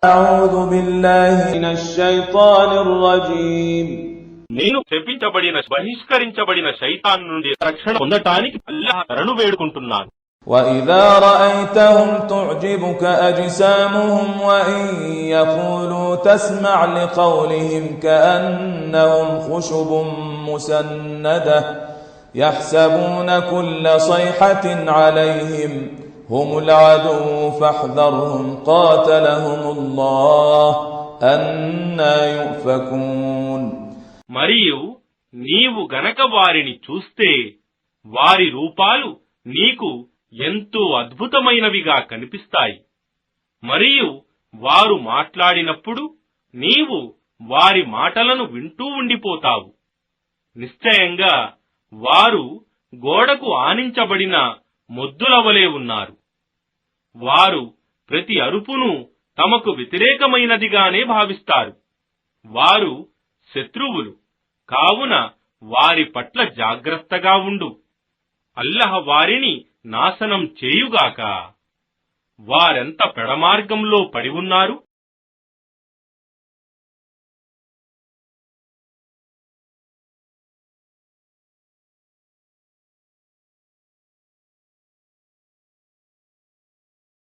أعوذ بالله من الشيطان الرجيم నేను శపించబడిన బహిష్కరించబడిన శైతాన్ నుండి రక్షణ పొందటానికి అల్లాహ్ శరణు వేడుకుంటున్నాను. وإذا رأيتهم تعجبك أجسامهم وإن يقولوا تسمع لقولهم كأنهم خشب مسندة يحسبون كل صيحة عليهم هم العدو فاحذرهم قاتلهم الله أنى يؤفكون. మరియు నీవు గనక వారిని చూస్తే వారి రూపాలు నీకు ఎంతో అద్భుతమైనవిగా కనిపిస్తాయి. మరియు వారు మాట్లాడినప్పుడు నీవు వారి మాటలను వింటూ ఉండిపోతావు. నిశ్చయంగా వారు గోడకు ఆనించబడిన మొద్దులవలే ఉన్నారు. వారు ప్రతి అరుపును తమకు వ్యతిరేకమైనదిగానే భావిస్తారు. వారు శత్రువులు కావున వారి పట్ల జాగ్రత్తగా ఉండు. అల్లాహ్ వారిని నాశనం చేయుగాక. వారెంత పెడమార్గంలో పడి ఉన్నారు.